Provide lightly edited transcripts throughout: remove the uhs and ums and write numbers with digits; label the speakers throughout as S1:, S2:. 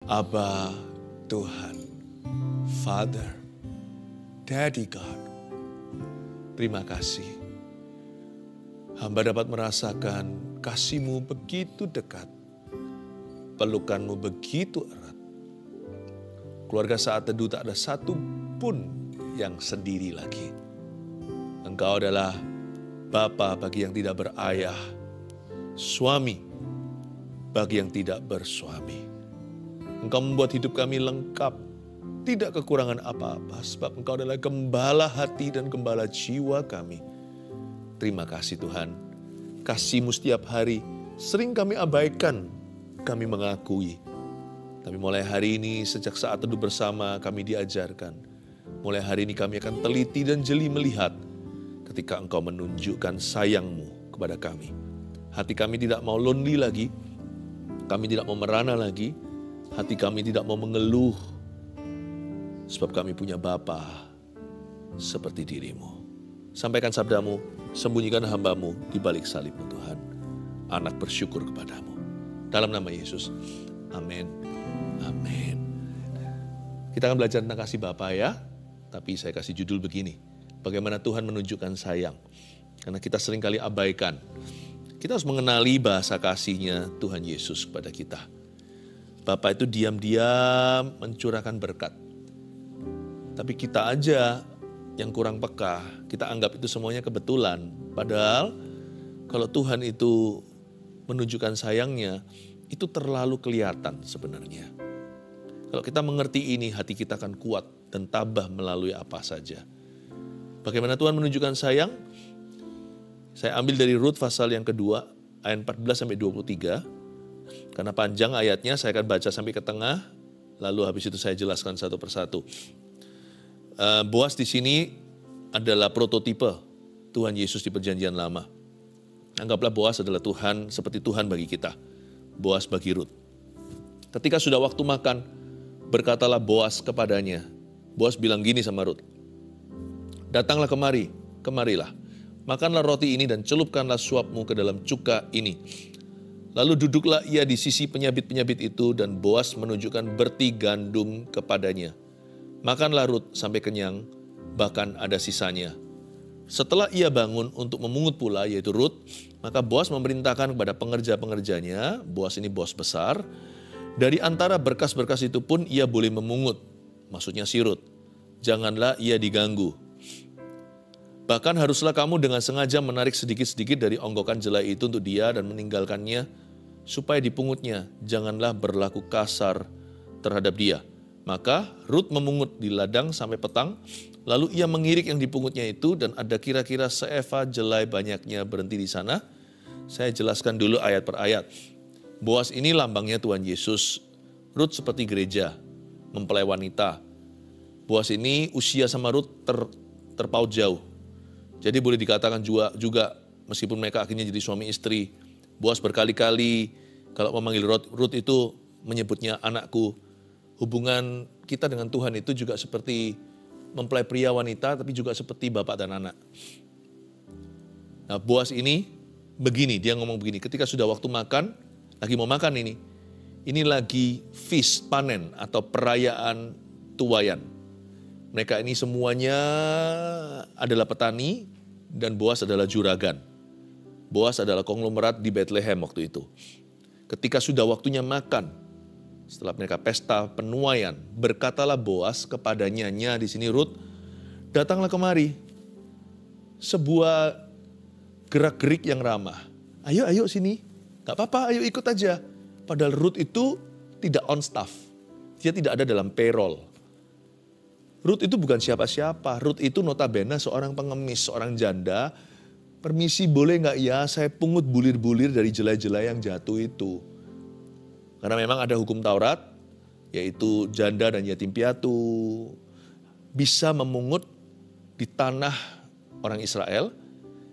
S1: Abba Tuhan, Father, Daddy God. Terima kasih. Hamba dapat merasakan kasih-Mu begitu dekat. Pelukan-Mu begitu erat. Keluarga Saat Teduh tak ada satu pun yang sendiri lagi. Engkau adalah Bapa bagi yang tidak berayah, suami bagi yang tidak bersuami. Engkau membuat hidup kami lengkap, tidak kekurangan apa-apa, sebab Engkau adalah gembala hati dan gembala jiwa kami. Terima kasih Tuhan, kasih-Mu setiap hari sering kami abaikan, kami mengakui. Tapi mulai hari ini, sejak Saat Teduh bersama kami diajarkan, mulai hari ini kami akan teliti dan jeli melihat ketika Engkau menunjukkan sayang-Mu kepada kami. Hati kami tidak mau lonely lagi, kami tidak mau merana lagi, hati kami tidak mau mengeluh, sebab kami punya Bapa seperti diri-Mu. Sampaikan sabda-Mu, sembunyikan hamba-Mu di balik salib-Mu Tuhan. Anak bersyukur kepada-Mu. Dalam nama Yesus, amin. Amin. Kita akan belajar tentang kasih Bapa ya, tapi saya kasih judul begini. Bagaimana Tuhan menunjukkan sayang. Karena kita seringkali abaikan. Kita harus mengenali bahasa kasih-Nya Tuhan Yesus kepada kita. Bapa itu diam-diam mencurahkan berkat. Tapi kita aja yang kurang peka, kita anggap itu semuanya kebetulan. Padahal kalau Tuhan itu menunjukkan sayangnya, itu terlalu kelihatan sebenarnya. Kalau kita mengerti ini, hati kita akan kuat dan tabah melalui apa saja. Bagaimana Tuhan menunjukkan sayang? Saya ambil dari Rut pasal yang kedua, ayat 14-23. Karena panjang ayatnya, saya akan baca sampai ke tengah, lalu habis itu saya jelaskan satu persatu. Boas di sini adalah prototipe Tuhan Yesus di Perjanjian Lama. Anggaplah Boas adalah Tuhan seperti Tuhan bagi kita. Boas bagi Rut. Ketika sudah waktu makan, berkatalah Boas kepadanya. Boas bilang gini sama Rut. Datanglah kemari, kemarilah. Makanlah roti ini dan celupkanlah suapmu ke dalam cuka ini. Lalu duduklah ia di sisi penyabit-penyabit itu dan Boas menunjukkan berti gandum kepadanya. Makanlah Rut sampai kenyang, bahkan ada sisanya. Setelah ia bangun untuk memungut pula, yaitu Rut, maka Boas memerintahkan kepada pengerja-pengerjanya, Boas ini bos besar, dari antara berkas-berkas itu pun ia boleh memungut, maksudnya si Rut. Janganlah ia diganggu. Bahkan haruslah kamu dengan sengaja menarik sedikit-sedikit dari onggokan jelai itu untuk dia dan meninggalkannya, supaya dipungutnya. Janganlah berlaku kasar terhadap dia. Maka Rut memungut di ladang sampai petang, lalu ia mengirik yang dipungutnya itu dan ada kira-kira seeva jelai banyaknya berhenti di sana. Saya jelaskan dulu ayat per ayat. Boas ini lambangnya Tuhan Yesus. Rut seperti gereja, mempelai wanita. Boas ini usia sama Rut terpaut jauh. Jadi boleh dikatakan juga meskipun mereka akhirnya jadi suami istri. Boas berkali-kali kalau memanggil Rut itu menyebutnya anakku. Hubungan kita dengan Tuhan itu juga seperti mempelai pria wanita, tapi juga seperti bapak dan anak. Nah, Boas ini begini, dia ngomong begini, ketika sudah waktu makan, lagi mau makan ini lagi feast, panen atau perayaan tuayan. Mereka ini semuanya adalah petani dan Boas adalah juragan. Boas adalah konglomerat di Bethlehem waktu itu. Ketika sudah waktunya makan, setelah mereka pesta penuaian, berkatalah Boas kepada nyanya di sini Rut, datanglah kemari. Sebuah gerak-gerik yang ramah. Ayo sini, gak apa-apa, ayo ikut aja. Padahal Rut itu tidak on staff, dia tidak ada dalam payroll. Rut itu bukan siapa-siapa, Rut itu notabene seorang pengemis, seorang janda. Permisi boleh gak ya, saya pungut bulir-bulir dari jelai-jelai yang jatuh itu. Karena memang ada hukum Taurat, yaitu janda dan yatim piatu bisa memungut di tanah orang Israel.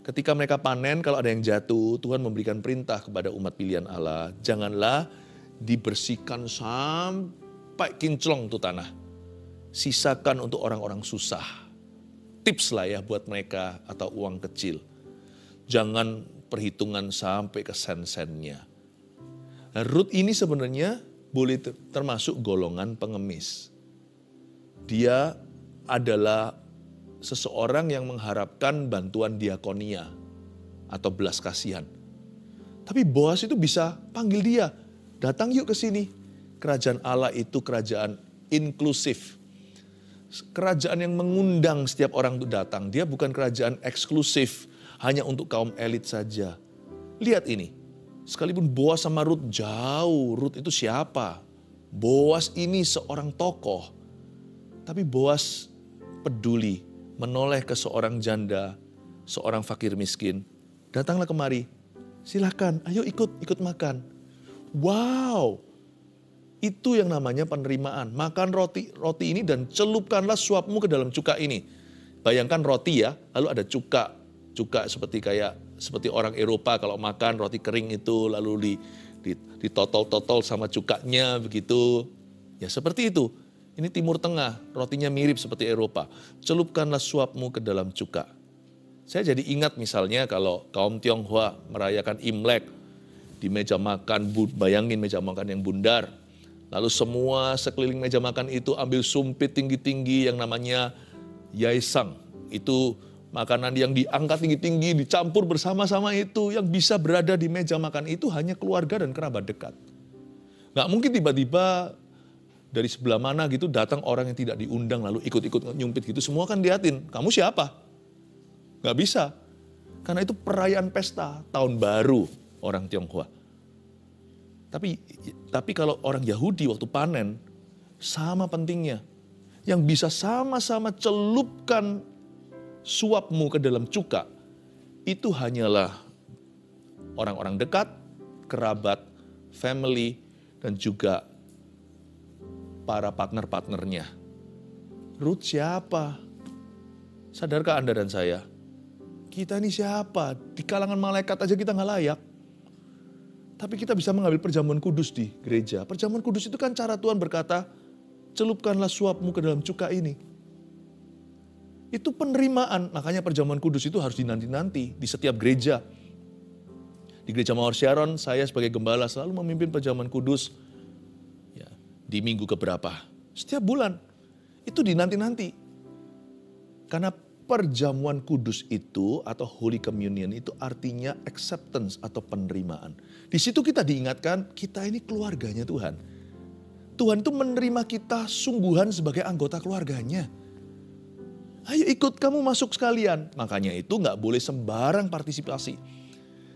S1: Ketika mereka panen, kalau ada yang jatuh, Tuhan memberikan perintah kepada umat pilihan Allah. Janganlah dibersihkan sampai kinclong itu tanah. Sisakan untuk orang-orang susah. Tips lah ya buat mereka atau uang kecil. Jangan perhitungan sampai ke sen-sennya. Nah, Rut ini sebenarnya boleh termasuk golongan pengemis. Dia adalah seseorang yang mengharapkan bantuan diakonia atau belas kasihan. Tapi Boas itu bisa panggil dia, datang yuk ke sini. Kerajaan Allah itu kerajaan inklusif. Kerajaan yang mengundang setiap orang untuk datang. Dia bukan kerajaan eksklusif, hanya untuk kaum elit saja. Lihat ini, sekalipun Boas sama Rut jauh, Rut itu siapa? Boas ini seorang tokoh. Tapi Boas peduli, menoleh ke seorang janda, seorang fakir miskin. Datanglah kemari, silakan, ayo ikut makan. Wow, itu yang namanya penerimaan. Makan roti ini dan celupkanlah suapmu ke dalam cuka ini. Bayangkan roti ya, lalu ada cuka seperti orang Eropa kalau makan roti kering itu lalu ditotol-totol sama cukanya begitu. Ya seperti itu. Ini Timur Tengah, rotinya mirip seperti Eropa. Celupkanlah suapmu ke dalam cuka. Saya jadi ingat misalnya kalau kaum Tionghoa merayakan Imlek di meja makan, bayangin meja makan yang bundar. Lalu semua sekeliling meja makan itu ambil sumpit tinggi-tinggi yang namanya yaesang. Itu makanan yang diangkat tinggi-tinggi, dicampur bersama-sama itu. Yang bisa berada di meja makan itu hanya keluarga dan kerabat dekat. Nggak mungkin tiba-tiba dari sebelah mana gitu datang orang yang tidak diundang lalu ikut-ikut nyumpit gitu. Semua kan liatin, kamu siapa? Nggak bisa. Karena itu perayaan pesta tahun baru orang Tionghoa. Tapi kalau orang Yahudi waktu panen, sama pentingnya. Yang bisa sama-sama celupkan suapmu ke dalam cuka, itu hanyalah orang-orang dekat, kerabat, family, dan juga para partner-partnernya. Rut siapa? Sadarkah Anda dan saya? Kita ini siapa? Di kalangan malaikat aja kita nggak layak. Tapi kita bisa mengambil perjamuan kudus di gereja. Perjamuan kudus itu kan cara Tuhan berkata, celupkanlah suapmu ke dalam cuka ini. Itu penerimaan, makanya perjamuan kudus itu harus dinanti-nanti di setiap gereja. Di gereja Mawar Sharon, saya sebagai gembala selalu memimpin perjamuan kudus ya, di minggu keberapa. Setiap bulan, itu dinanti-nanti. Karena perjamuan kudus itu atau Holy Communion itu artinya acceptance atau penerimaan. Di situ kita diingatkan, kita ini keluarganya Tuhan. Tuhan itu menerima kita sungguhan sebagai anggota keluarganya. Ayo ikut kamu masuk sekalian. Makanya itu gak boleh sembarang partisipasi.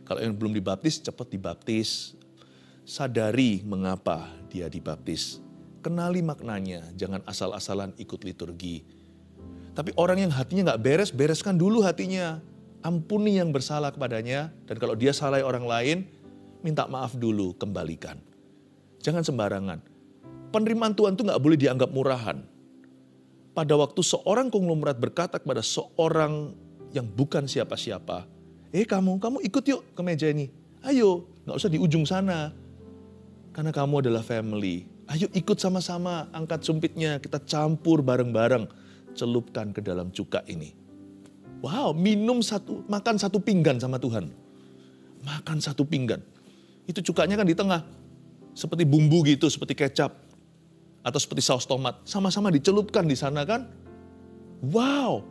S1: Kalau yang belum dibaptis, cepat dibaptis. Sadari mengapa dia dibaptis. Kenali maknanya, jangan asal-asalan ikut liturgi. Tapi orang yang hatinya gak beres, bereskan dulu hatinya. Ampuni yang bersalah kepadanya. Dan kalau dia salah orang lain, minta maaf dulu, kembalikan. Jangan sembarangan. Penerimaan Tuhan itu gak boleh dianggap murahan. Pada waktu seorang konglomerat berkata kepada seorang yang bukan siapa-siapa, kamu ikut yuk ke meja ini. Ayo, gak usah di ujung sana. Karena kamu adalah family. Ayo ikut sama-sama, angkat sumpitnya, kita campur bareng-bareng. Celupkan ke dalam cuka ini. Wow, makan satu pinggan sama Tuhan. Makan satu pinggan. Itu cukanya kan di tengah. Seperti bumbu gitu, seperti kecap. Atau seperti saus tomat. Sama-sama dicelupkan di sana kan. Wow,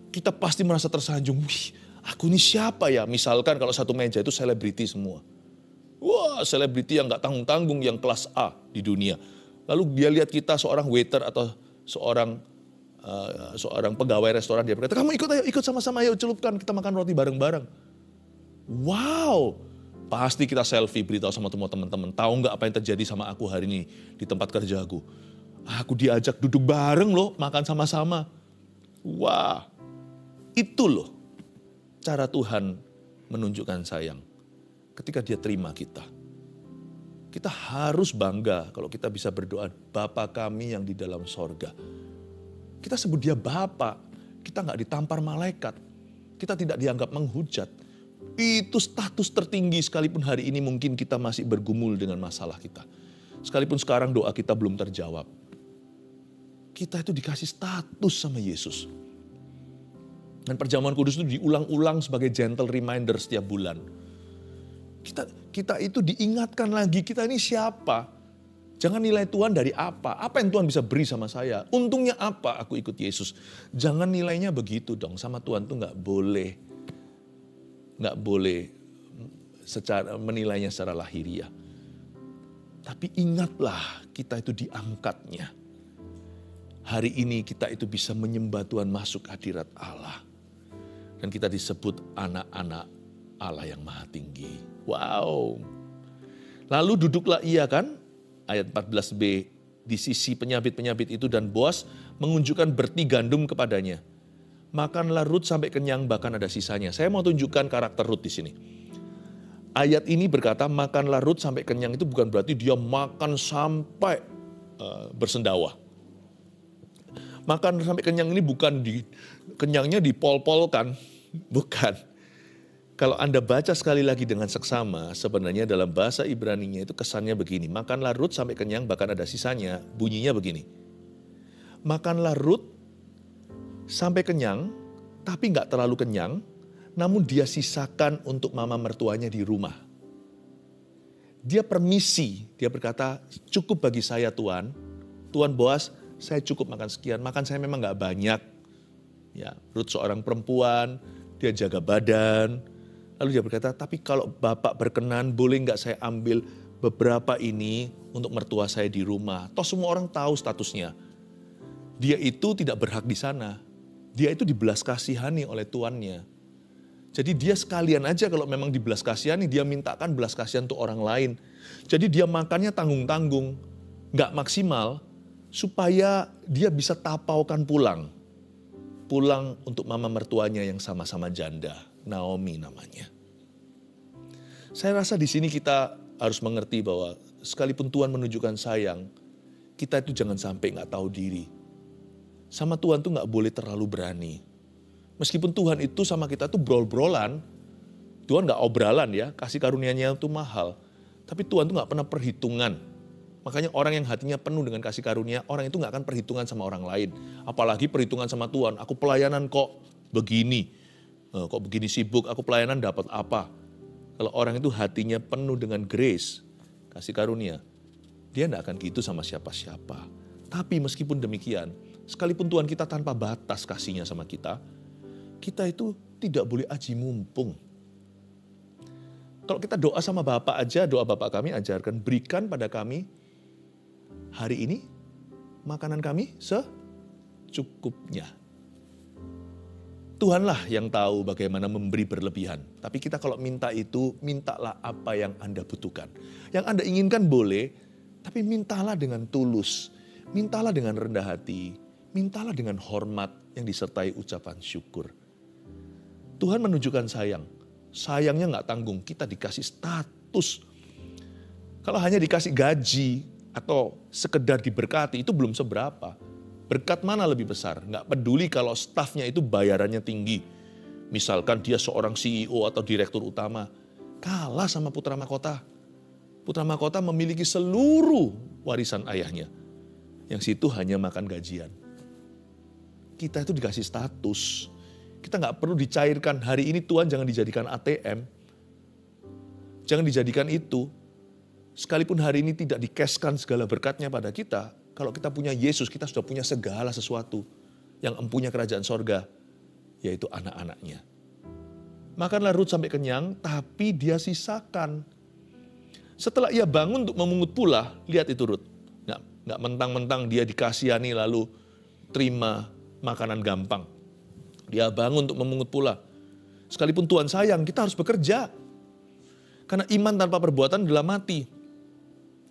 S1: kita pasti merasa tersanjung. Wih, aku ini siapa ya? Misalkan kalau satu meja itu selebriti semua. Wah, selebriti yang gak tanggung-tanggung, yang kelas A di dunia. Lalu dia lihat kita seorang waiter atau seorang pegawai restoran, dia berkata, kamu ikut sama-sama, ayo celupkan, kita makan roti bareng-bareng. Wow, pasti kita selfie, beritahu sama teman-teman, tahu nggak apa yang terjadi sama aku hari ini di tempat kerjaku. Aku diajak duduk bareng loh, makan sama-sama. Wah, itu loh cara Tuhan menunjukkan sayang. Ketika dia terima kita. Kita harus bangga kalau kita bisa berdoa, Bapa kami yang di dalam sorga. Kita sebut dia Bapa, kita nggak ditampar malaikat, kita tidak dianggap menghujat. Itu status tertinggi sekalipun hari ini mungkin kita masih bergumul dengan masalah kita. Sekalipun sekarang doa kita belum terjawab. Kita itu dikasih status sama Yesus. Dan perjamuan kudus itu diulang-ulang sebagai gentle reminder setiap bulan. Kita itu diingatkan lagi, kita ini siapa? Jangan nilai Tuhan dari apa yang Tuhan bisa beri sama saya. Untungnya apa aku ikut Yesus. Jangan nilainya begitu dong, sama Tuhan tuh nggak boleh menilainya secara lahiriah. Tapi ingatlah kita itu diangkatnya. Hari ini kita itu bisa menyembah Tuhan masuk hadirat Allah. Dan kita disebut anak-anak Allah yang maha tinggi. Wow. Lalu duduklah ia kan, ayat 14b, di sisi penyabit-penyabit itu dan Boas mengunjukkan berti gandum kepadanya. Makanlah Rut sampai kenyang, bahkan ada sisanya. Saya mau tunjukkan karakter Rut di sini. Ayat ini berkata makanlah Rut sampai kenyang, itu bukan berarti dia makan sampai bersendawa. Makan sampai kenyang ini bukan kenyangnya dipol-polkan, bukan. Kalau Anda baca sekali lagi dengan seksama, sebenarnya dalam bahasa Ibraninya itu kesannya begini. Makanlah Rut sampai kenyang, bahkan ada sisanya. Bunyinya begini. Makanlah Rut sampai kenyang, tapi nggak terlalu kenyang, namun dia sisakan untuk mama mertuanya di rumah. Dia permisi, dia berkata, cukup bagi saya Tuan. Tuan Boas, saya cukup makan sekian, makan saya memang nggak banyak. Ya, Rut seorang perempuan, dia jaga badan. Lalu dia berkata, tapi kalau Bapak berkenan, boleh nggak saya ambil beberapa ini untuk mertua saya di rumah. Toh semua orang tahu statusnya. Dia itu tidak berhak di sana. Dia itu dibelas kasihani oleh tuannya. Jadi dia sekalian aja kalau memang dibelas kasihani, dia mintakan belas kasihan untuk orang lain. Jadi dia makannya tanggung-tanggung, nggak maksimal, supaya dia bisa tapaukan pulang. Pulang untuk mama mertuanya yang sama-sama janda, Naomi namanya. Saya rasa di sini kita harus mengerti bahwa sekalipun Tuhan menunjukkan sayang, kita itu jangan sampai nggak tahu diri. Sama Tuhan tuh nggak boleh terlalu berani. Meskipun Tuhan itu sama kita tuh brol-brolan, Tuhan nggak obralan ya, kasih karunia-Nya itu mahal. Tapi Tuhan tuh nggak pernah perhitungan. Makanya orang yang hatinya penuh dengan kasih karunia, orang itu nggak akan perhitungan sama orang lain. Apalagi perhitungan sama Tuhan, aku pelayanan kok begini, kok begini sibuk, aku pelayanan dapat apa. Kalau orang itu hatinya penuh dengan grace, kasih karunia, dia nggak akan gitu sama siapa-siapa. Tapi meskipun demikian, sekalipun Tuhan kita tanpa batas kasihnya sama kita itu tidak boleh aji mumpung. Kalau kita doa sama Bapak aja, doa Bapak kami ajarkan, berikan pada kami hari ini makanan kami secukupnya. Tuhanlah yang tahu bagaimana memberi berlebihan. Tapi kita kalau minta itu, mintalah apa yang Anda butuhkan. Yang Anda inginkan boleh, tapi mintalah dengan tulus. Mintalah dengan rendah hati. Mintalah dengan hormat yang disertai ucapan syukur. Tuhan menunjukkan sayang. Sayangnya nggak tanggung, kita dikasih status. Kalau hanya dikasih gaji atau sekedar diberkati, itu belum seberapa. Berkat mana lebih besar? Nggak peduli kalau stafnya itu bayarannya tinggi. Misalkan dia seorang CEO atau direktur utama, kalah sama putra mahkota. Putra mahkota memiliki seluruh warisan ayahnya. Yang situ hanya makan gajian. Kita itu dikasih status. Kita nggak perlu dicairkan, hari ini Tuhan jangan dijadikan ATM. Jangan dijadikan itu. Sekalipun hari ini tidak dikeskan segala berkatnya pada kita, kalau kita punya Yesus, kita sudah punya segala sesuatu yang empunya kerajaan sorga, yaitu anak-anaknya. Makanlah Rut sampai kenyang, tapi dia sisakan. Setelah ia bangun untuk memungut pula, lihat itu Rut. Nggak mentang-mentang dia dikasihani lalu terima makanan gampang. Dia bangun untuk memungut pula. Sekalipun Tuhan sayang, kita harus bekerja. Karena iman tanpa perbuatan adalah mati.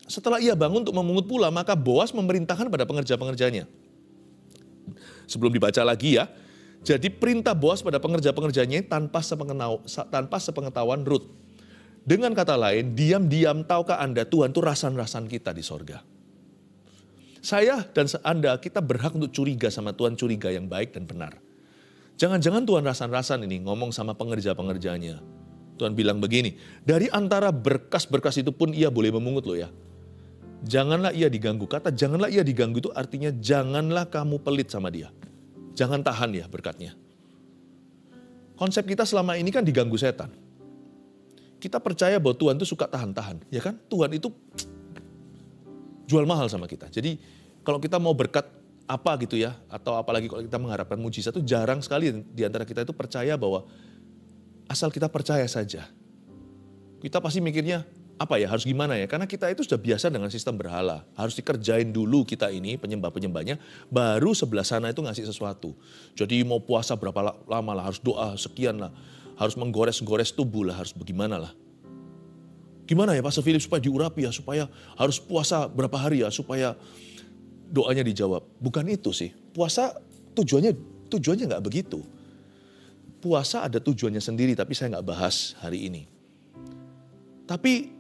S1: Setelah ia bangun untuk memungut pula, maka Boas memerintahkan pada pengerja-pengerjanya. Sebelum dibaca lagi ya. Jadi perintah Boas pada pengerja-pengerjanya tanpa sepengetahuan Rut. Dengan kata lain, diam-diam tahukah Anda Tuhan itu rasan-rasan kita di sorga. Saya dan Anda, kita berhak untuk curiga sama Tuhan, curiga yang baik dan benar. Jangan-jangan Tuhan rasan-rasan ini ngomong sama pengerja-pengerjanya. Tuhan bilang begini, dari antara berkas-berkas itu pun ia boleh memungut loh ya. Janganlah ia diganggu. Kata janganlah ia diganggu itu artinya janganlah kamu pelit sama dia. Jangan tahan ya berkatnya. Konsep kita selama ini kan diganggu setan. Kita percaya bahwa Tuhan itu suka tahan-tahan. Ya kan? Tuhan itu jual mahal sama kita. Jadi kalau kita mau berkat apa gitu ya, atau apalagi kalau kita mengharapkan mujizat itu jarang sekali di antara kita itu percaya bahwa asal kita percaya saja. Kita pasti mikirnya, apa ya, harus gimana ya? Karena kita itu sudah biasa dengan sistem berhala. Harus dikerjain dulu kita ini, penyembah-penyembahnya, baru sebelah sana itu ngasih sesuatu. Jadi mau puasa berapa lama lah, harus doa sekian lah. Harus menggores-gores tubuh lah, harus bagaimana lah. Gimana ya Pastor Philip supaya diurapi ya, supaya harus puasa berapa hari ya, supaya doanya dijawab. Bukan itu sih, puasa tujuannya nggak begitu. Puasa ada tujuannya sendiri, tapi saya nggak bahas hari ini. Tapi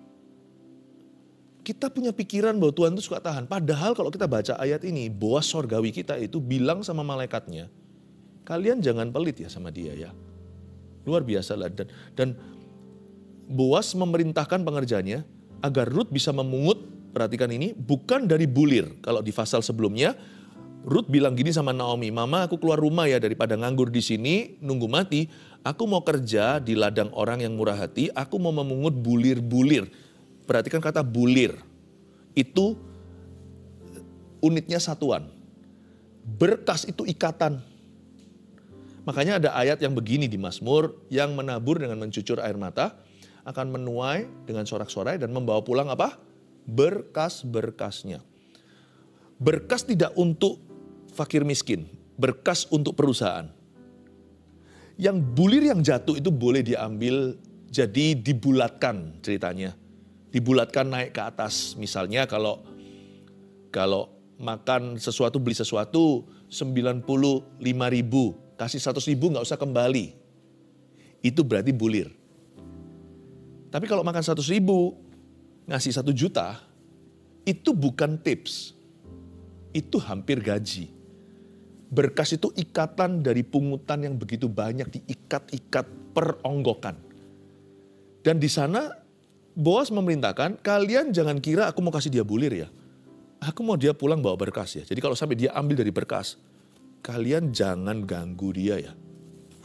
S1: kita punya pikiran bahwa Tuhan itu suka tahan. Padahal kalau kita baca ayat ini, Boas sorgawi kita itu bilang sama malaikatnya, kalian jangan pelit ya sama dia ya. Luar biasa lah. Dan Boas memerintahkan pengerjanya agar Rut bisa memungut, perhatikan ini, bukan dari bulir. Kalau di pasal sebelumnya, Rut bilang gini sama Naomi, Mama aku keluar rumah ya daripada nganggur di sini, nunggu mati. Aku mau kerja di ladang orang yang murah hati, aku mau memungut bulir-bulir. Perhatikan kata bulir. Itu unitnya satuan. Berkas itu ikatan. Makanya ada ayat yang begini di Mazmur, yang menabur dengan mencucur air mata, akan menuai dengan sorak-sorai dan membawa pulang apa? Berkas-berkasnya. Berkas tidak untuk fakir miskin, berkas untuk perusahaan. Yang bulir yang jatuh itu boleh diambil, jadi dibulatkan ceritanya. Dibulatkan naik ke atas. Misalnya kalau makan sesuatu, beli sesuatu 95.000, kasih 100.000 nggak usah kembali. Itu berarti bulir. Tapi kalau makan 100.000, ngasih 1 juta, itu bukan tips. Itu hampir gaji. Berkas itu ikatan dari pungutan yang begitu banyak, diikat-ikat peronggokan. Dan di sana Boas memerintahkan, kalian jangan kira aku mau kasih dia bulir ya. Aku mau dia pulang bawa berkas ya. Jadi kalau sampai dia ambil dari berkas, kalian jangan ganggu dia ya.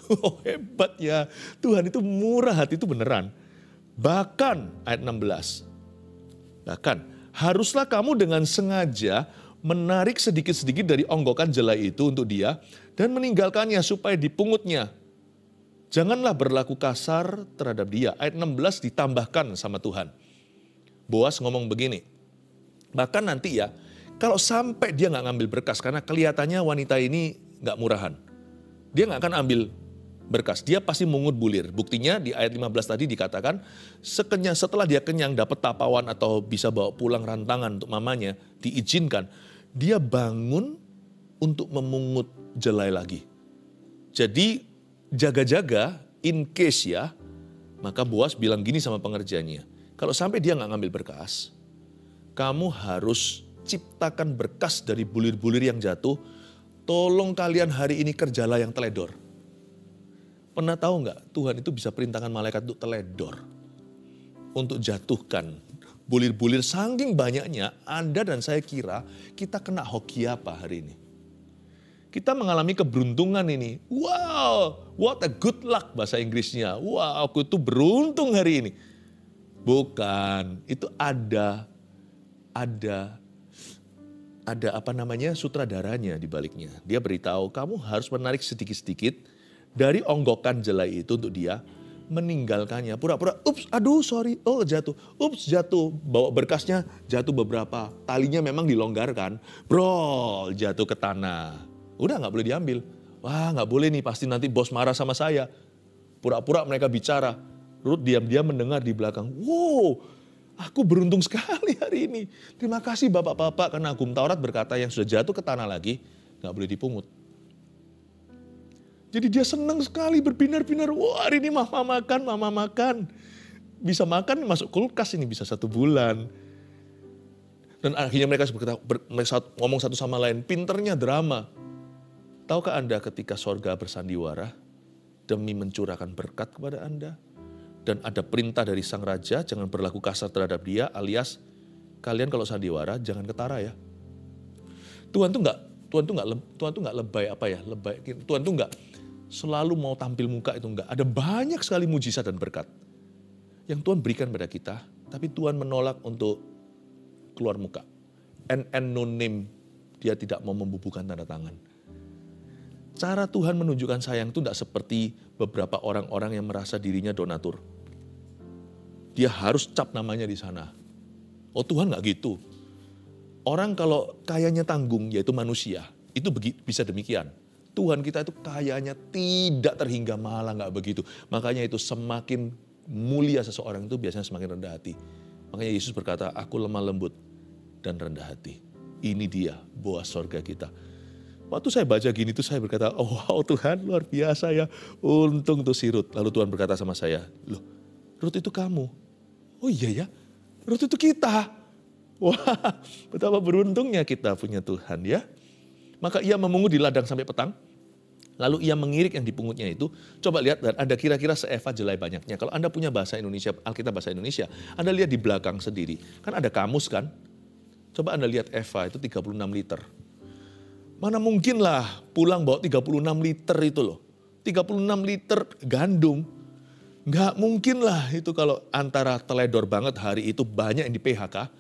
S1: Oh hebat ya, Tuhan itu murah hati itu beneran. Bahkan ayat 16, bahkan haruslah kamu dengan sengaja menarik sedikit-sedikit dari onggokan jelai itu untuk dia dan meninggalkannya supaya dipungutnya. Janganlah berlaku kasar terhadap dia. Ayat 16 ditambahkan sama Tuhan. Boas ngomong begini, bahkan nanti ya, kalau sampai dia nggak ngambil berkas, karena kelihatannya wanita ini nggak murahan. Dia nggak akan ambil berkas, dia pasti mungut bulir. Buktinya di ayat 15 tadi dikatakan, setelah dia kenyang dapat tapawan atau bisa bawa pulang rantangan untuk mamanya, diizinkan. Dia bangun untuk memungut jelai lagi. Jadi jaga-jaga in case ya, maka Boas bilang gini sama pengerjanya, kalau sampai dia nggak ngambil berkas, kamu harus ciptakan berkas dari bulir-bulir yang jatuh, tolong kalian hari ini kerjalah yang teledor. Pernah tahu nggak, Tuhan itu bisa perintahkan malaikat untuk teledor, untuk jatuhkan bulir-bulir saking banyaknya. Anda dan saya kira kita kena hoki apa hari ini? Kita mengalami keberuntungan ini. Wow, what a good luck bahasa Inggrisnya. Wow, aku tuh beruntung hari ini. Bukan, itu ada sutradaranya di baliknya. Dia beritahu kamu harus menarik sedikit-sedikit dari onggokan jelai itu untuk dia meninggalkannya. Pura-pura, ups, aduh sorry, oh jatuh, ups jatuh. Bawa berkasnya jatuh beberapa, talinya memang dilonggarkan, bro jatuh ke tanah. Udah gak boleh diambil. Wah gak boleh nih, pasti nanti bos marah sama saya. Pura-pura mereka bicara. Ruth diam-diam mendengar di belakang. Wow, aku beruntung sekali hari ini. Terima kasih bapak-bapak, karena Hukum Taurat berkata yang sudah jatuh ke tanah lagi, gak boleh dipungut. Jadi dia senang sekali berbinar-binar. Wah hari ini mama makan. Bisa makan masuk kulkas ini bisa 1 bulan. Dan akhirnya mereka ngomong satu sama lain, pinternya drama. Tahukah Anda ketika sorga bersandiwara demi mencurahkan berkat kepada Anda? Dan ada perintah dari sang raja, jangan berlaku kasar terhadap dia, alias kalian kalau sandiwara jangan ketara ya. Tuhan tuh nggak lebay apa ya, Tuhan tuh nggak selalu mau tampil muka, itu enggak. Ada banyak sekali mujizat dan berkat yang Tuhan berikan pada kita, tapi Tuhan menolak untuk keluar muka. no name, dia tidak mau membubuhkan tanda tangan. Cara Tuhan menunjukkan sayang itu tidak seperti beberapa orang-orang yang merasa dirinya donatur. Dia harus cap namanya di sana. Oh Tuhan nggak gitu. Orang kalau kayanya tanggung, yaitu manusia, itu bisa demikian. Tuhan kita itu kayanya tidak terhingga, malah nggak begitu. Makanya itu semakin mulia seseorang itu biasanya semakin rendah hati. Makanya Yesus berkata, aku lemah lembut dan rendah hati. Ini dia Boas sorga kita. Waktu saya baca gini tuh saya berkata, oh wow Tuhan luar biasa ya. Untung tuh si Ruth. Lalu Tuhan berkata sama saya, loh Ruth itu kamu. Oh iya ya, Ruth itu kita. Wah, betapa beruntungnya kita punya Tuhan ya. Maka ia memungut di ladang sampai petang. Lalu ia mengirik yang dipungutnya itu. Coba lihat, dan ada kira-kira seeva jelai banyaknya. Kalau Anda punya bahasa Indonesia, Alkitab bahasa Indonesia, Anda lihat di belakang sendiri. Kan ada kamus kan? Coba Anda lihat eva itu 36 liter. Mana mungkin lah pulang bawa 36 liter itu loh. 36 liter gandum. Nggak mungkin lah itu kalau antara teledor banget hari itu banyak yang di PHK.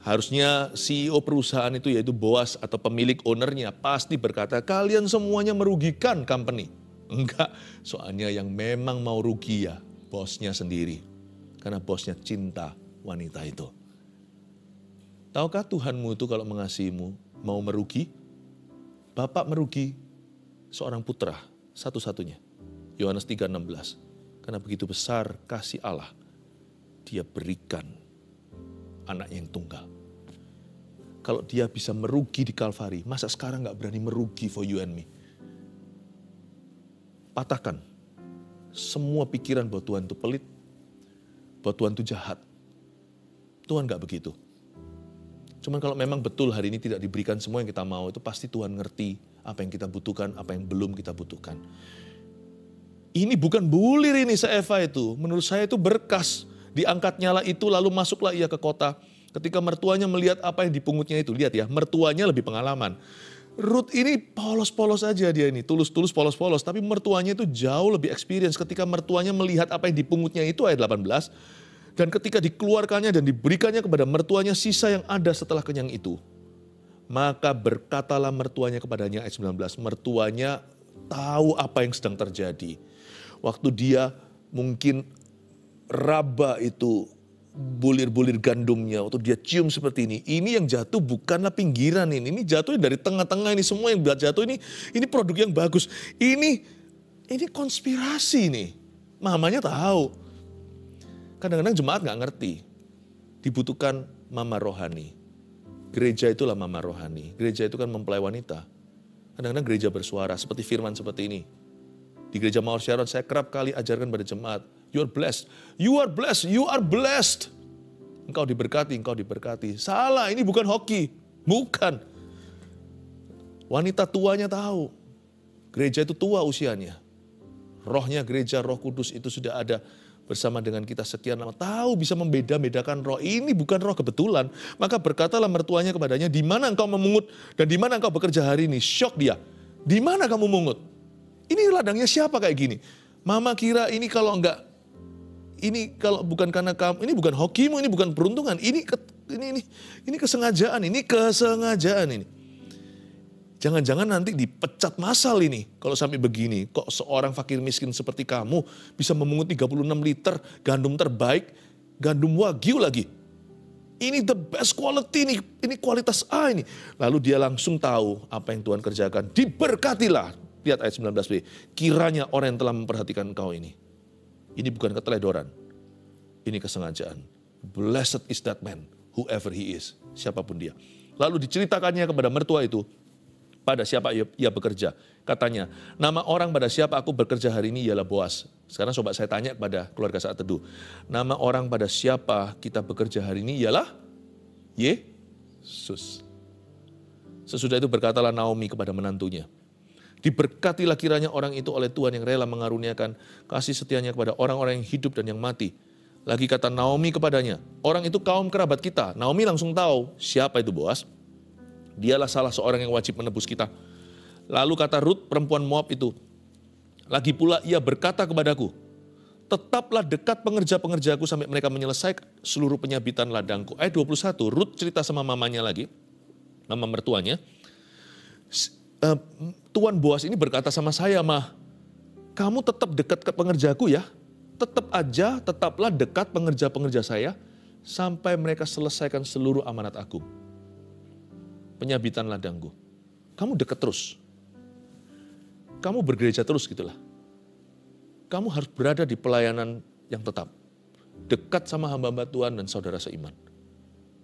S1: Harusnya CEO perusahaan itu yaitu Boas atau pemilik ownernya pasti berkata, kalian semuanya merugikan company. Enggak, soalnya yang memang mau rugi ya bosnya sendiri. Karena bosnya cinta wanita itu. Tahukah Tuhanmu itu kalau mengasihimu mau merugi? Bapak merugi seorang putra satu-satunya. Yohanes 3:16. Karena begitu besar kasih Allah, dia berikan anak yang tunggal. Kalau dia bisa merugi di Kalvari, masa sekarang gak berani merugi for you and me? Patahkan semua pikiran bahwa Tuhan itu pelit, bahwa Tuhan itu jahat. Tuhan gak begitu. Cuman kalau memang betul hari ini tidak diberikan semua yang kita mau, itu pasti Tuhan ngerti apa yang kita butuhkan, apa yang belum kita butuhkan. Ini bukan bulir ini seeva itu. Menurut saya itu berkas. Diangkatnya lah itu lalu masuklah ia ke kota. Ketika mertuanya melihat apa yang dipungutnya itu. Lihat ya, mertuanya lebih pengalaman. Ruth ini polos-polos aja dia ini. Tulus-tulus polos-polos. Tapi mertuanya itu jauh lebih experience. Ketika mertuanya melihat apa yang dipungutnya itu ayat 18. Dan ketika dikeluarkannya dan diberikannya kepada mertuanya sisa yang ada setelah kenyang itu. Maka berkatalah mertuanya kepadanya ayat 19. Mertuanya tahu apa yang sedang terjadi. Waktu dia mungkin raba itu bulir-bulir gandumnya. Waktu dia cium seperti ini yang jatuh bukanlah pinggiran ini jatuhnya dari tengah-tengah ini. Semua yang jatuh ini produk yang bagus. Ini konspirasi nih. Mamanya tahu. Kadang-kadang jemaat gak ngerti. Dibutuhkan mama rohani. Gereja itulah mama rohani. Gereja itu kan mempelai wanita. Kadang-kadang gereja bersuara seperti firman seperti ini. Di gereja Mawar Sharon saya kerap kali ajarkan pada jemaat. You are blessed. You are blessed. You are blessed. Engkau diberkati, engkau diberkati. Salah, ini bukan hoki. Bukan. Wanita tuanya tahu. Gereja itu tua usianya. Rohnya gereja, Roh Kudus itu sudah ada bersama dengan kita sekian lama. Tahu bisa membeda-bedakan roh. Ini bukan roh kebetulan. Maka berkatalah mertuanya kepadanya, di mana engkau memungut dan di mana engkau bekerja hari ini? Syok dia. Di mana kamu mungut? Ini ladangnya siapa kayak gini? Mama kira ini kalau enggak, ini kalau bukan karena kamu, ini bukan hokimu, ini bukan peruntungan, ini kesengajaan, ini. Jangan-jangan nanti dipecat massal ini kalau sampai begini. Kok seorang fakir miskin seperti kamu bisa memungut 36 liter gandum terbaik, gandum wagyu lagi. Ini the best quality, ini kualitas A ini. Lalu dia langsung tahu apa yang Tuhan kerjakan. Diberkatilah. Lihat ayat 19b. Kiranya orang yang telah memperhatikan engkau ini. Ini bukan keteledoran. Ini kesengajaan. Blessed is that man, whoever he is. Siapapun dia. Lalu diceritakannya kepada mertua itu. Pada siapa ia bekerja. Katanya, nama orang pada siapa aku bekerja hari ini ialah Boas. Sekarang coba saya tanya kepada keluarga Saat Teduh. Nama orang pada siapa kita bekerja hari ini ialah Yesus. Sesudah itu berkatalah Naomi kepada menantunya. Diberkatilah kiranya orang itu oleh Tuhan yang rela mengaruniakan kasih setianya kepada orang-orang yang hidup dan yang mati. Lagi kata Naomi kepadanya, orang itu kaum kerabat kita. Naomi langsung tahu siapa itu Boas. Dialah salah seorang yang wajib menebus kita. Lalu kata Ruth perempuan Moab itu, lagi pula ia berkata kepadaku, Tetaplah dekat pengerja-pengerjaku sampai mereka menyelesaikan seluruh penyabitan ladangku. Ayat 21, Rut cerita sama mamanya lagi, mama mertuanya. Tuan Boas ini berkata sama saya, "Mah, kamu tetap dekat ke pengerjaku ya. Tetaplah dekat pengerja-pengerja saya sampai mereka selesaikan seluruh amanat aku. Penyabitan ladangku. Kamu dekat terus. Kamu bergereja terus gitulah. Kamu harus berada di pelayanan yang tetap. Dekat sama hamba-hamba Tuhan dan saudara seiman.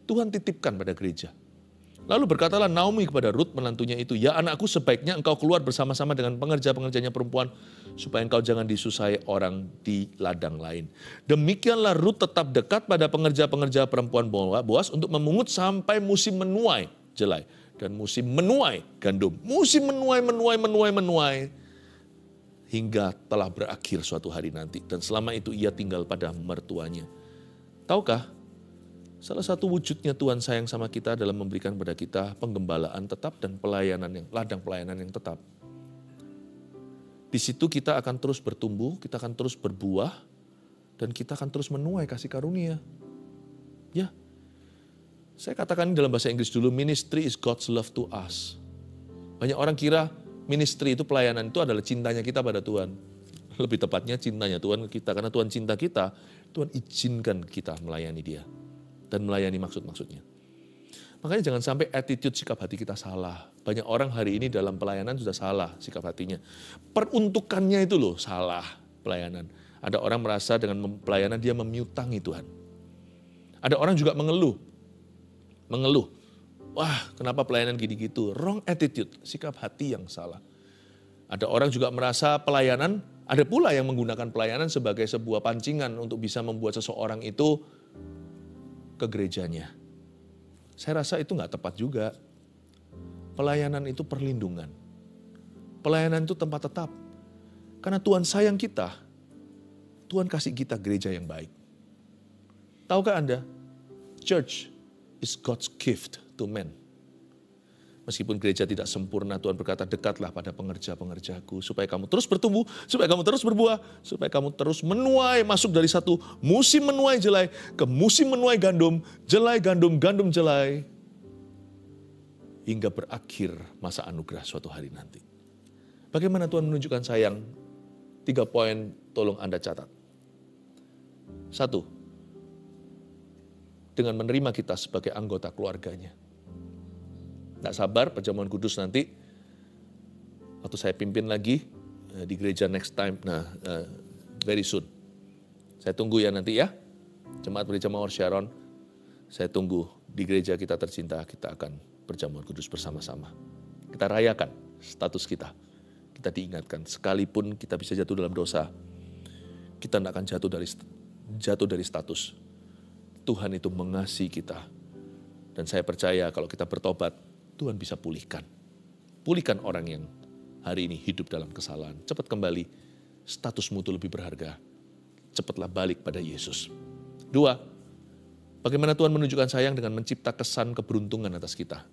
S1: Tuhan titipkan pada gereja." Lalu berkatalah Naomi kepada Rut menantunya itu, "Ya anakku, sebaiknya engkau keluar bersama-sama dengan pengerja-pengerjanya perempuan, supaya engkau jangan disusahi orang di ladang lain." Demikianlah Rut tetap dekat pada pengerja-pengerja perempuan Boas untuk memungut sampai musim menuai jelai dan musim menuai gandum. Musim menuai hingga telah berakhir suatu hari nanti. Dan selama itu ia tinggal pada mertuanya. Tahukah, salah satu wujudnya Tuhan sayang sama kita adalah memberikan pada kita penggembalaan tetap dan ladang pelayanan yang tetap. Di situ kita akan terus bertumbuh, kita akan terus berbuah, dan kita akan terus menuai kasih karunia. Ya, saya katakan ini dalam bahasa Inggris dulu, ministry is God's love to us. Banyak orang kira ministry itu, pelayanan itu adalah cintanya kita pada Tuhan. Lebih tepatnya cintanya Tuhan ke kita, karena Tuhan cinta kita, Tuhan izinkan kita melayani Dia. Dan melayani maksud-maksudnya. Makanya jangan sampai attitude sikap hati kita salah. Banyak orang hari ini dalam pelayanan sudah salah sikap hatinya. Peruntukannya itu loh salah pelayanan. Ada orang merasa dengan pelayanan dia memiutangi Tuhan. Ada orang juga mengeluh. Wah, kenapa pelayanan gini-gitu? Wrong attitude, sikap hati yang salah. Ada orang juga merasa pelayanan, ada pula yang menggunakan pelayanan sebagai sebuah pancingan untuk bisa membuat seseorang itu ke gerejanya. Saya rasa itu nggak tepat juga. Pelayanan itu perlindungan. Pelayanan itu tempat tetap. Karena Tuhan sayang kita. Tuhan kasih kita gereja yang baik. Tahukah Anda? Church is God's gift to men. Meskipun gereja tidak sempurna, Tuhan berkata, "Dekatlah pada pengerja-pengerjaku, supaya kamu terus bertumbuh, supaya kamu terus berbuah, supaya kamu terus menuai, masuk dari satu musim menuai jelai ke musim menuai gandum, gandum jelai, hingga berakhir masa anugerah suatu hari nanti." Bagaimana Tuhan menunjukkan sayang? 3 poin tolong Anda catat. 1, dengan menerima kita sebagai anggota keluarganya. Nggak sabar perjamuan kudus nanti, waktu saya pimpin lagi di gereja next time, very soon. Saya tunggu ya nanti ya, Jemaat Gereja Mawar Sharon, saya tunggu di gereja kita tercinta, kita akan perjamuan kudus bersama-sama. Kita rayakan status kita, kita diingatkan, sekalipun kita bisa jatuh dalam dosa, kita tidak akan jatuh dari status. Tuhan itu mengasihi kita. Dan saya percaya kalau kita bertobat, Tuhan bisa pulihkan. Pulihkan orang yang hari ini hidup dalam kesalahan. Cepat kembali, statusmu itu lebih berharga. Cepatlah balik pada Yesus. 2, bagaimana Tuhan menunjukkan sayang dengan mencipta kesan keberuntungan atas kita.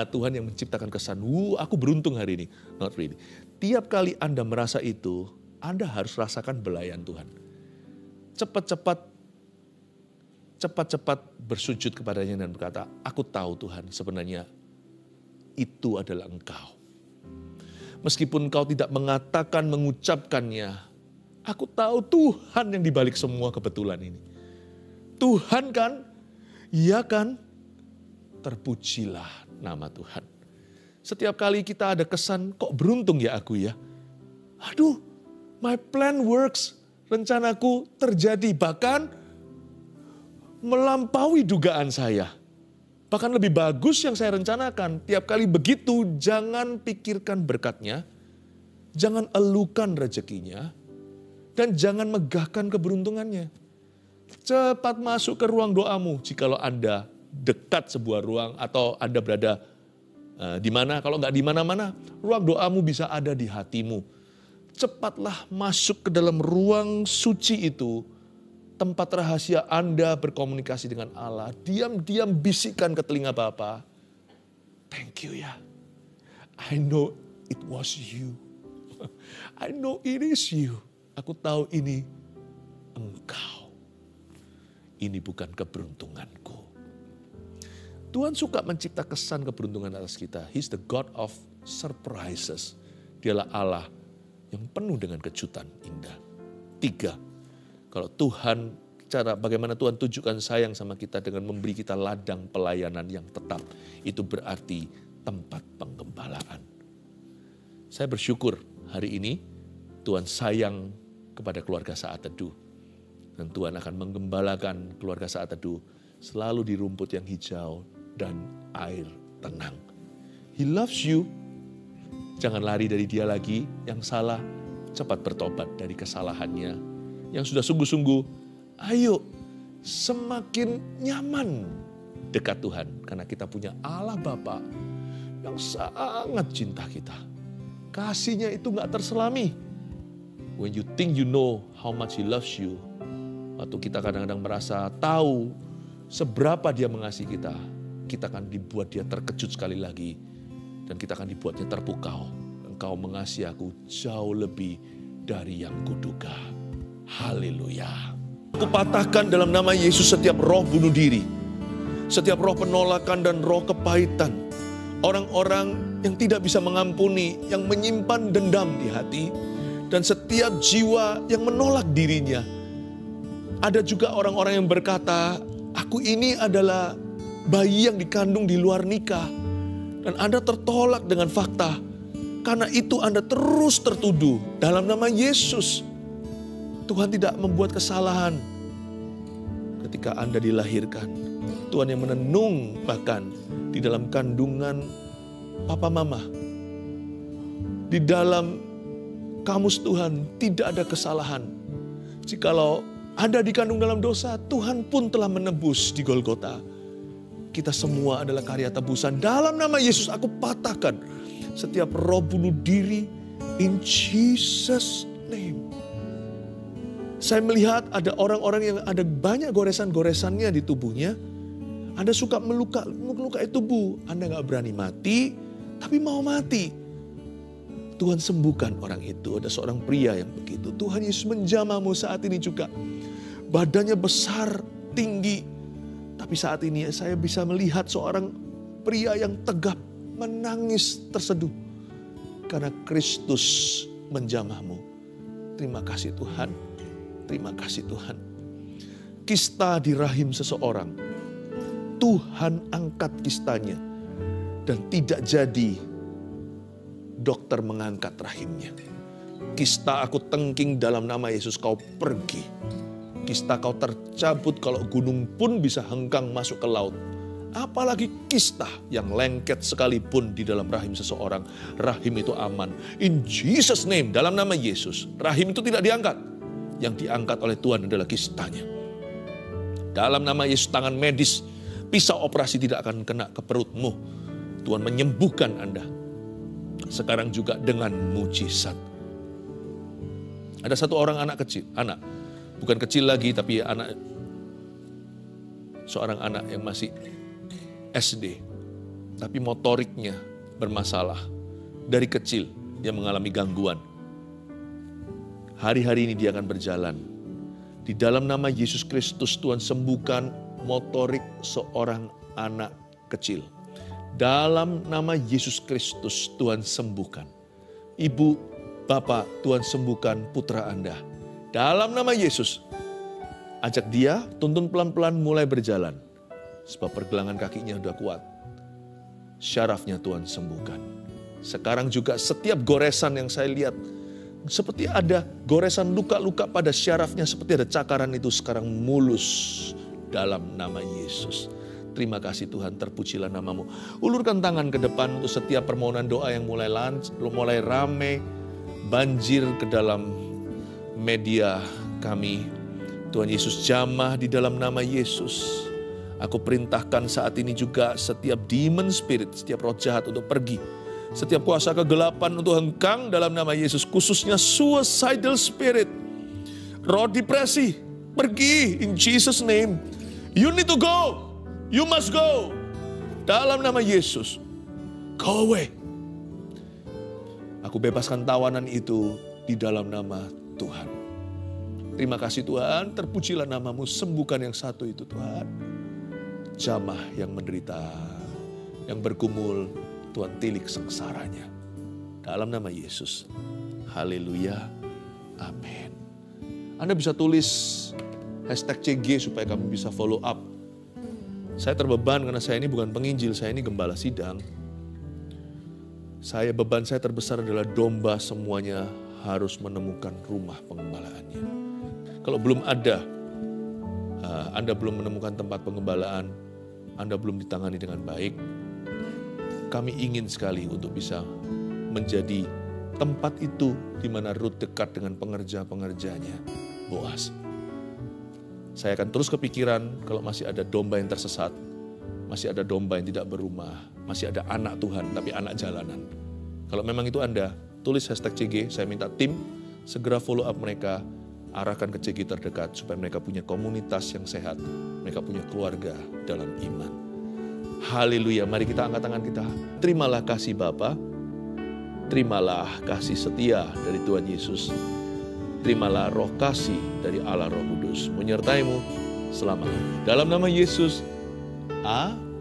S1: Tuhan yang menciptakan kesan, aku beruntung hari ini. Not really. Tiap kali Anda merasa itu, Anda harus rasakan belayan Tuhan. Cepat-cepat bersujud kepadanya dan berkata, "Aku tahu Tuhan, sebenarnya itu adalah Engkau. Meskipun Engkau tidak mengatakan, mengucapkannya, aku tahu Tuhan yang dibalik semua kebetulan ini. Tuhan kan? Iya kan? Terpujilah nama Tuhan." Setiap kali kita ada kesan, kok beruntung ya aku ya. Aduh, my plan works. Rencanaku terjadi, bahkan melampaui dugaan saya. Bahkan lebih bagus yang saya rencanakan. Tiap kali begitu, jangan pikirkan berkatnya, jangan elukan rezekinya, dan jangan megahkan keberuntungannya. Cepat masuk ke ruang doamu jikalau Anda dekat sebuah ruang atau Anda berada di mana. Kalau nggak di mana-mana, ruang doamu bisa ada di hatimu. Cepatlah masuk ke dalam ruang suci itu, tempat rahasia Anda berkomunikasi dengan Allah. Diam-diam bisikkan ke telinga Bapa, "Thank you ya. I know it was you. I know it is you." Aku tahu ini Engkau. Ini bukan keberuntunganku. Tuhan suka mencipta kesan keberuntungan atas kita. He's the God of surprises. Dialah Allah yang penuh dengan kejutan indah. 3, kalau Tuhan, bagaimana Tuhan tunjukkan sayang sama kita dengan memberi kita ladang pelayanan yang tetap. Itu berarti tempat penggembalaan. Saya bersyukur hari ini Tuhan sayang kepada keluarga Saat Teduh. Dan Tuhan akan menggembalakan keluarga Saat Teduh selalu di rumput yang hijau dan air tenang. He loves you. Jangan lari dari dia lagi. Yang salah, cepat bertobat dari kesalahannya. Yang sudah sungguh-sungguh, ayo semakin nyaman dekat Tuhan. Karena kita punya Allah Bapa yang sangat cinta kita. Kasihnya itu gak terselami. When you think you know how much He loves you, waktu kita kadang-kadang merasa tahu seberapa dia mengasihi kita, kita akan dibuat dia terkejut sekali lagi. Dan kita akan dibuatnya terpukau. Engkau mengasihi aku jauh lebih dari yang kuduga. Haleluya. Aku patahkan dalam nama Yesus setiap roh bunuh diri. Setiap roh penolakan dan roh kepahitan. Orang-orang yang tidak bisa mengampuni, yang menyimpan dendam di hati. Dan setiap jiwa yang menolak dirinya. Ada juga orang-orang yang berkata, aku ini adalah bayi yang dikandung di luar nikah. Dan Anda tertolak dengan fakta. Karena itu Anda terus tertuduh dalam nama Yesus. Tuhan tidak membuat kesalahan ketika Anda dilahirkan. Tuhan yang menenung bahkan di dalam kandungan papa mama. Di dalam kamus Tuhan tidak ada kesalahan. Jikalau Anda dikandung dalam dosa, Tuhan pun telah menebus di Golgota. Kita semua adalah karya tebusan. Dalam nama Yesus aku patahkan setiap roh bunuh diri in Jesus name. Saya melihat ada orang-orang yang ada banyak goresan-goresannya di tubuhnya. Anda suka melukai tubuh. Anda gak berani mati, tapi mau mati. Tuhan sembuhkan orang itu. Ada seorang pria yang begitu. Tuhan Yesus menjamahmu saat ini juga. Badannya besar, tinggi. Tapi saat ini saya bisa melihat seorang pria yang tegap, menangis terseduh. Karena Kristus menjamahmu. Terima kasih Tuhan. Terima kasih Tuhan. Kista di rahim seseorang. Tuhan angkat kistanya. Dan tidak jadi dokter mengangkat rahimnya. Kista aku tengking dalam nama Yesus, kau pergi. Kista kau tercabut, kalau gunung pun bisa hengkang masuk ke laut. Apalagi kista yang lengket sekalipun di dalam rahim seseorang. Rahim itu aman. In Jesus name, dalam nama Yesus. Rahim itu tidak diangkat. Yang diangkat oleh Tuhan adalah kistanya. Dalam nama Yesus, tangan medis, pisau operasi tidak akan kena ke perutmu. Tuhan menyembuhkan Anda. Sekarang juga dengan mujizat. Ada satu orang anak kecil, bukan kecil lagi, tapi seorang anak yang masih SD. Tapi motoriknya bermasalah. Dari kecil dia mengalami gangguan. Hari-hari ini dia akan berjalan. Di dalam nama Yesus Kristus Tuhan sembuhkan motorik seorang anak kecil. Dalam nama Yesus Kristus Tuhan sembuhkan. Ibu, Bapak, Tuhan sembuhkan putra Anda. Dalam nama Yesus, ajak dia, tuntun pelan-pelan mulai berjalan. Sebab pergelangan kakinya sudah kuat. Syarafnya Tuhan sembuhkan. Sekarang juga setiap goresan yang saya lihat, seperti ada goresan luka-luka pada syarafnya, seperti ada cakaran itu sekarang mulus dalam nama Yesus. Terima kasih Tuhan, terpujilah namamu. Ulurkan tangan ke depan untuk setiap permohonan doa yang mulai rame, banjir ke dalam media kami. Tuhan Yesus jamah di dalam nama Yesus. Aku perintahkan saat ini juga setiap demon spirit, setiap roh jahat untuk pergi. Setiap kuasa kegelapan untuk hengkang dalam nama Yesus. Khususnya suicidal spirit. Roh depresi, pergi in Jesus name. You need to go. You must go. Dalam nama Yesus. Go away. Aku bebaskan tawanan itu di dalam nama Tuhan. Terima kasih Tuhan, terpujilah namamu, sembuhkan yang satu itu Tuhan. Jamah yang menderita, yang bergumul, Tuhan tilik sengsaranya. Dalam nama Yesus, haleluya, amin. Anda bisa tulis hashtag CG supaya kamu bisa follow up. Saya terbeban karena saya ini bukan penginjil, saya ini gembala sidang. Beban saya terbesar adalah domba semuanya harus menemukan rumah pengembalaannya. Kalau belum ada, Anda belum menemukan tempat pengembalaan, Anda belum ditangani dengan baik, kami ingin sekali untuk bisa menjadi tempat itu di mana Ruth dekat dengan pengerja-pengerjanya, Boaz. Saya akan terus kepikiran kalau masih ada domba yang tersesat, masih ada domba yang tidak berumah, masih ada anak Tuhan tapi anak jalanan. Kalau memang itu Anda, tulis hashtag CG, saya minta tim segera follow up mereka, arahkan ke CG terdekat supaya mereka punya komunitas yang sehat, mereka punya keluarga dalam iman. Haleluya, mari kita angkat tangan kita. Terimalah kasih Bapa, terimalah kasih setia dari Tuhan Yesus. Terimalah roh kasih dari Allah Roh Kudus menyertaimu selama. Dalam nama Yesus, amin.